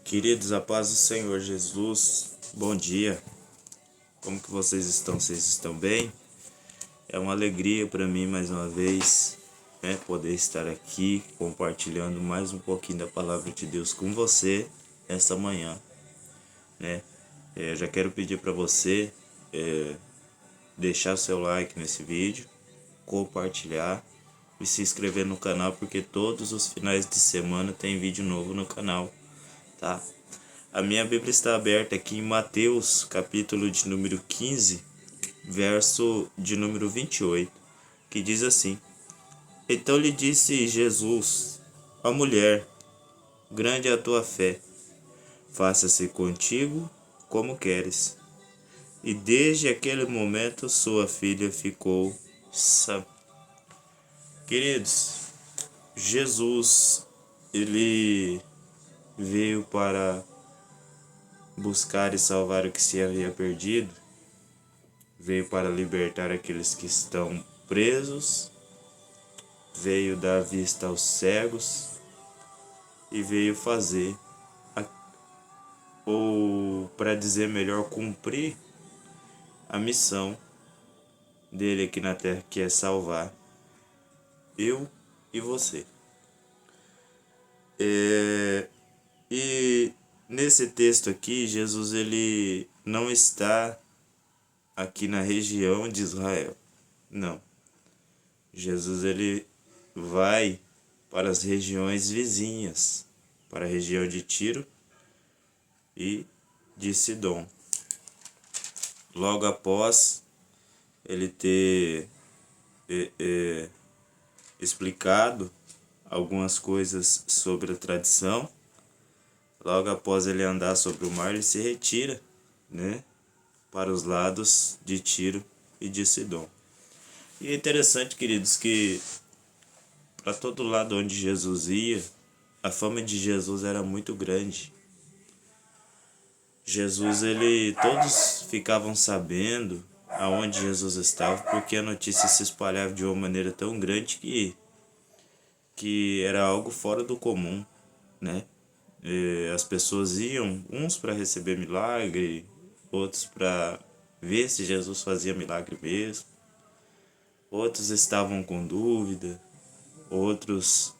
Queridos, a paz do Senhor Jesus, bom dia. Como que vocês estão? Vocês estão bem? É uma alegria para mim mais uma vez, poder estar aqui compartilhando mais um pouquinho da palavra de Deus com você essa manhã, né? Já quero pedir para você deixar seu like nesse vídeo, compartilhar e se inscrever no canal, porque todos os finais de semana tem vídeo novo no canal, tá? A minha Bíblia está aberta aqui em Mateus, capítulo de número 15, verso de número 28, que diz assim: Então lhe disse Jesus: Ó mulher, grande é a tua fé, faça-se contigo como queres. E desde aquele momento sua filha ficou sã. Queridos, Jesus, ele veio para buscar e salvar o que se havia perdido, veio para libertar aqueles que estão presos, veio dar vista aos cegos e veio fazer, ou para dizer melhor, cumprir a missão dele aqui na terra, que é salvar eu e você. E nesse texto aqui, Jesus ele não está aqui na região de Israel, não. Jesus ele vai para as regiões vizinhas, para a região de Tiro e de Sidom. Logo após ele ter explicado algumas coisas sobre a tradição, logo após ele andar sobre o mar, ele se retira, para os lados de Tiro e de Sidom. E é interessante, queridos, que para todo lado onde Jesus ia, a fama de Jesus era muito grande. Jesus, todos ficavam sabendo aonde Jesus estava, porque a notícia se espalhava de uma maneira tão grande que era algo fora do comum, né? As pessoas iam, uns para receber milagre, outros para ver se Jesus fazia milagre mesmo. Outros estavam com dúvida, outros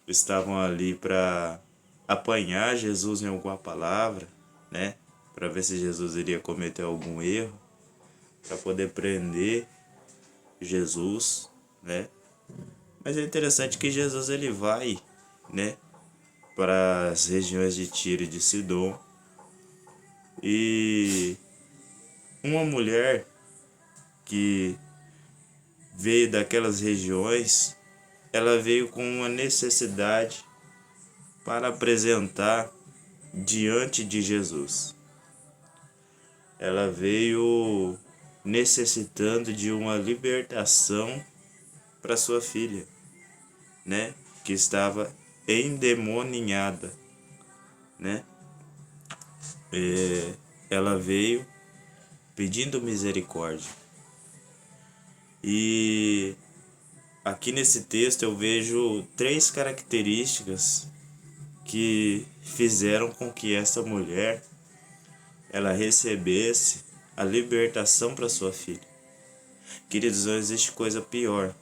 estavam ali para apanhar Jesus em alguma palavra, para ver se Jesus iria cometer algum erro, para poder prender Jesus, Mas é interessante que Jesus ele vai, para as regiões de Tiro e de Sidom, e uma mulher que veio daquelas regiões, ela veio com uma necessidade para apresentar diante de Jesus. Ela veio necessitando de uma libertação para sua filha, que estava endemoninhada, Ela veio pedindo misericórdia. E aqui nesse texto eu vejo 3 características que fizeram com que essa mulher ela recebesse a libertação para sua filha. Queridos, não existe coisa pior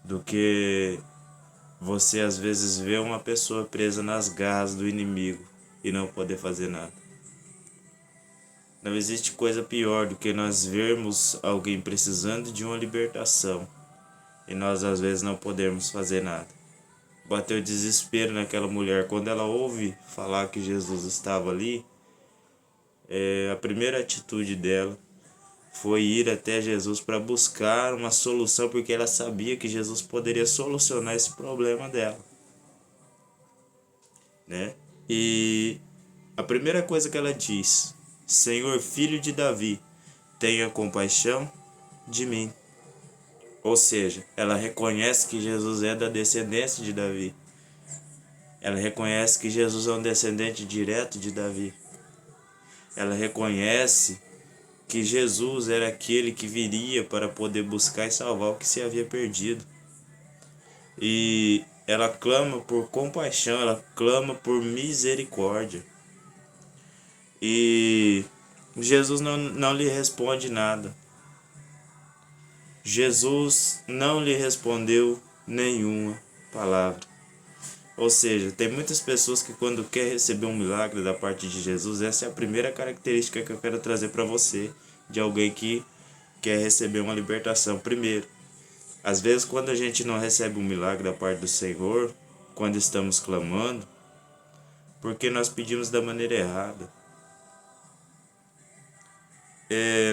do que você às vezes ver uma pessoa presa nas garras do inimigo e não poder fazer nada. Não existe coisa pior do que nós vermos alguém precisando de uma libertação e nós às vezes não podemos fazer nada. Bateu desespero naquela mulher quando ela ouve falar que Jesus estava ali. A primeira atitude dela foi ir até Jesus para buscar uma solução, porque ela sabia que Jesus poderia solucionar esse problema dela, E a primeira coisa que ela diz: Senhor, filho de Davi, tenha compaixão de mim. Ou seja, ela reconhece que Jesus é da descendência de Davi. Ela reconhece que Jesus é um descendente direto de Davi. Ela reconhece que Jesus era aquele que viria para poder buscar e salvar o que se havia perdido. E ela clama por compaixão, ela clama por misericórdia. E Jesus não lhe responde nada. Jesus não lhe respondeu nenhuma palavra. Ou seja, tem muitas pessoas que quando quer receber um milagre da parte de Jesus, essa é a primeira característica que eu quero trazer para você, de alguém que quer receber uma libertação. Primeiro, às vezes quando a gente não recebe um milagre da parte do Senhor, quando estamos clamando, porque nós pedimos da maneira errada.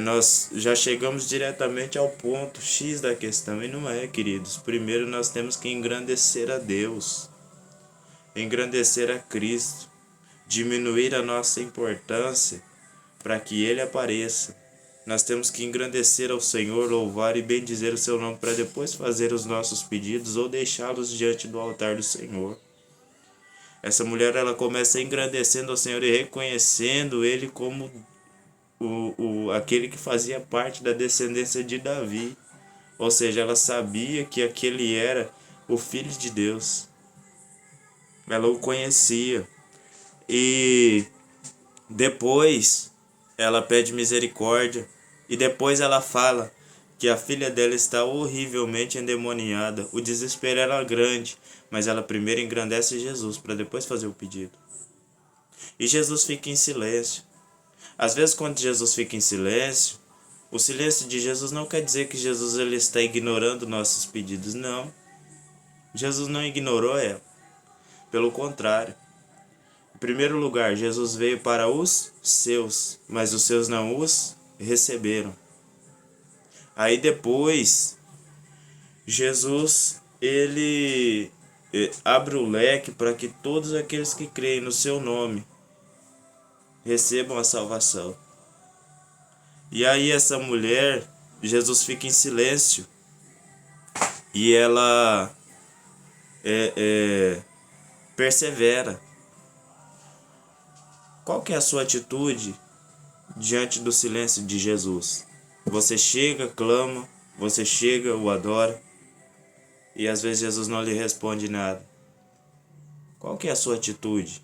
Nós já chegamos diretamente ao ponto X da questão, e não é, queridos. Primeiro nós temos que engrandecer a Deus, engrandecer a Cristo, diminuir a nossa importância para que Ele apareça. Nós temos que engrandecer ao Senhor, louvar e bendizer o seu nome para depois fazer os nossos pedidos ou deixá-los diante do altar do Senhor. Essa mulher, ela começa engrandecendo ao Senhor e reconhecendo Ele como aquele que fazia parte da descendência de Davi. Ou seja, ela sabia que aquele era o Filho de Deus. Ela o conhecia. E depois ela pede misericórdia. E depois ela fala que a filha dela está horrivelmente endemoniada. O desespero era grande, mas ela primeiro engrandece Jesus para depois fazer o pedido. E Jesus fica em silêncio. Às vezes quando Jesus fica em silêncio, o silêncio de Jesus não quer dizer que Jesus ele está ignorando nossos pedidos, não. Jesus não ignorou ela. Pelo contrário. Em primeiro lugar, Jesus veio para os seus, mas os seus não os receberam. Aí depois, Jesus ele abre o leque para que todos aqueles que creem no seu nome recebam a salvação. E aí essa mulher, Jesus fica em silêncio e ela persevera. Qual que é a sua atitude diante do silêncio de Jesus? Você chega, clama, você chega, o adora, e às vezes Jesus não lhe responde nada. Qual que é a sua atitude?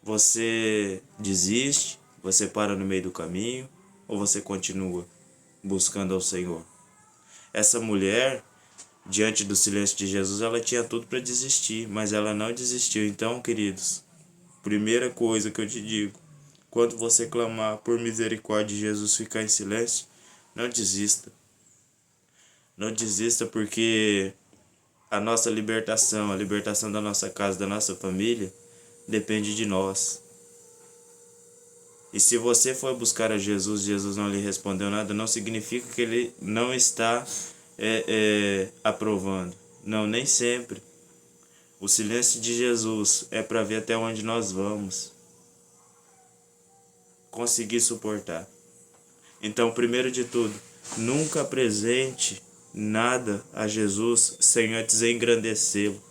Você desiste? Você para no meio do caminho? Ou você continua buscando ao Senhor? Essa mulher, diante do silêncio de Jesus, ela tinha tudo para desistir, mas ela não desistiu. Então, queridos, primeira coisa que eu te digo, quando você clamar por misericórdia de Jesus, ficar em silêncio, não desista. Não desista, porque a nossa libertação, a libertação da nossa casa, da nossa família, depende de nós. E se você for buscar a Jesus, Jesus não lhe respondeu nada, não significa que ele não está aprovando. Não, nem sempre. O silêncio de Jesus é para ver até onde nós vamos conseguir suportar. Então, primeiro de tudo, nunca apresente nada a Jesus sem antes engrandecê-lo.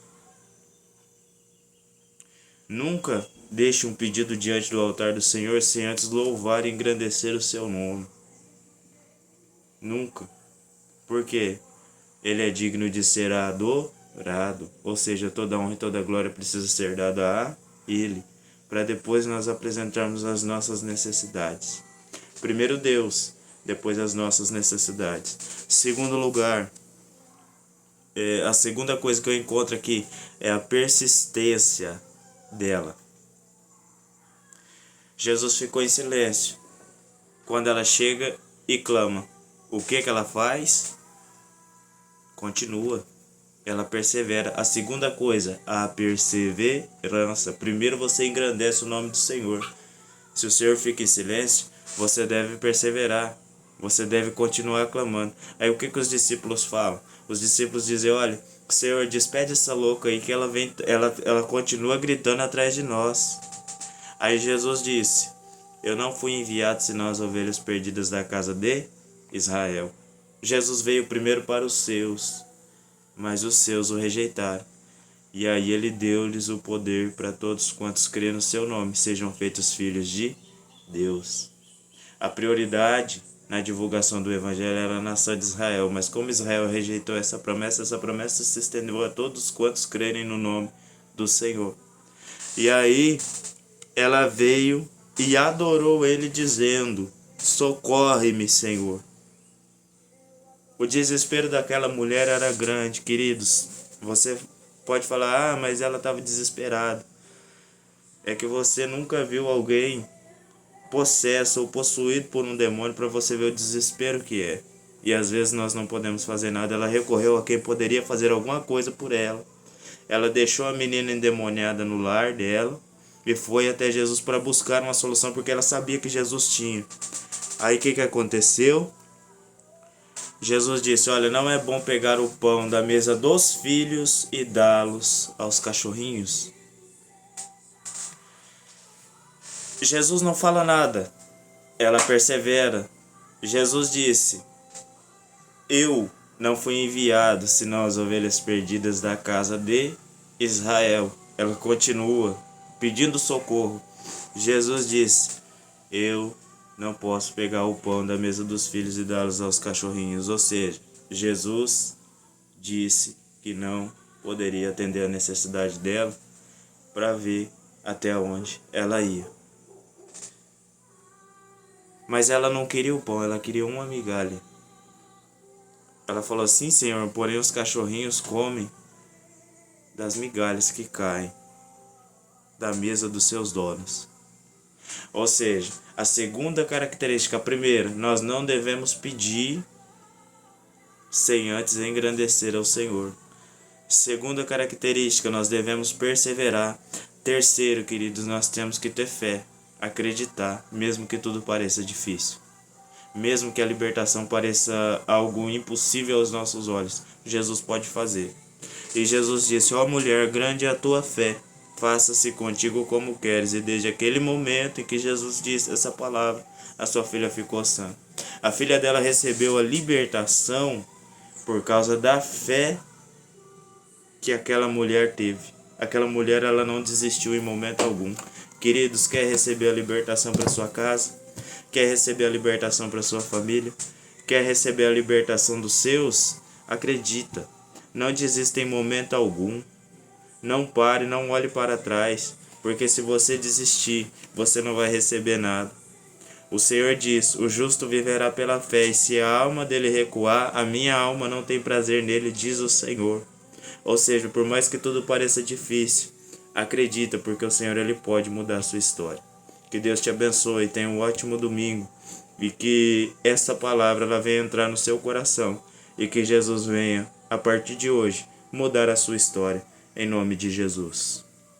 Nunca deixe um pedido diante do altar do Senhor sem antes louvar e engrandecer o seu nome. Nunca. Porque Ele é digno de ser adorado. Ou seja, toda honra e toda glória precisa ser dada a Ele, para depois nós apresentarmos as nossas necessidades. Primeiro Deus, depois as nossas necessidades. Segundo lugar, a segunda coisa que eu encontro aqui é a persistência dela. Jesus ficou em silêncio quando ela chega e clama. O que ela faz? Continua. Ela persevera. A segunda coisa, a perseverança. Primeiro você engrandece o nome do Senhor. Se o Senhor fica em silêncio, você deve perseverar. Você deve continuar clamando. Aí o que os discípulos falam? Os discípulos dizem, olha, Senhor, despede essa louca aí que ela continua gritando atrás de nós. Aí Jesus disse, eu não fui enviado senão as ovelhas perdidas da casa de Israel. Jesus veio primeiro para os seus, mas os seus o rejeitaram. E aí ele deu-lhes o poder para todos quantos crêem no seu nome, sejam feitos filhos de Deus. A prioridade na divulgação do evangelho era a nação de Israel, mas como Israel rejeitou essa promessa se estendeu a todos quantos crerem no nome do Senhor. E aí ela veio e adorou ele dizendo: socorre-me, Senhor. O desespero daquela mulher era grande, queridos. Você pode falar, mas ela estava desesperada. É que você nunca viu alguém possesso ou possuído por um demônio para você ver o desespero que é. E às vezes nós não podemos fazer nada. Ela recorreu a quem poderia fazer alguma coisa por ela. Ela deixou a menina endemoniada no lar dela e foi até Jesus para buscar uma solução, porque ela sabia que Jesus tinha. Aí o que aconteceu? Jesus disse: olha, não é bom pegar o pão da mesa dos filhos e dá-los aos cachorrinhos. Jesus não fala nada, ela persevera. Jesus disse: eu não fui enviado senão as ovelhas perdidas da casa de Israel. Ela continua pedindo socorro. Jesus disse: eu não posso pegar o pão da mesa dos filhos e dá-los aos cachorrinhos. Ou seja, Jesus disse que não poderia atender a necessidade dela para ver até onde ela ia. Mas ela não queria o pão, ela queria uma migalha. Ela falou assim: Senhor, porém os cachorrinhos comem das migalhas que caem da mesa dos seus donos. Ou seja, a segunda característica, a primeira, nós não devemos pedir sem antes engrandecer ao Senhor. Segunda característica, nós devemos perseverar. Terceiro, queridos, nós temos que ter fé, acreditar, mesmo que tudo pareça difícil. Mesmo que a libertação pareça algo impossível aos nossos olhos, Jesus pode fazer. E Jesus disse: ó mulher, grande é a tua fé, faça-se contigo como queres. E desde aquele momento em que Jesus disse essa palavra, a sua filha ficou sã. A filha dela recebeu a libertação por causa da fé que aquela mulher teve. Aquela mulher, ela não desistiu em momento algum. Queridos, quer receber a libertação para sua casa? Quer receber a libertação para sua família? Quer receber a libertação dos seus? Acredita. Não desista em momento algum. Não pare, não olhe para trás, porque se você desistir, você não vai receber nada. O Senhor diz: o justo viverá pela fé, e se a alma dele recuar, a minha alma não tem prazer nele, diz o Senhor. Ou seja, por mais que tudo pareça difícil, acredita, porque o Senhor ele pode mudar a sua história. Que Deus te abençoe, tenha um ótimo domingo, e que essa palavra ela venha entrar no seu coração, e que Jesus venha, a partir de hoje, mudar a sua história. Em nome de Jesus.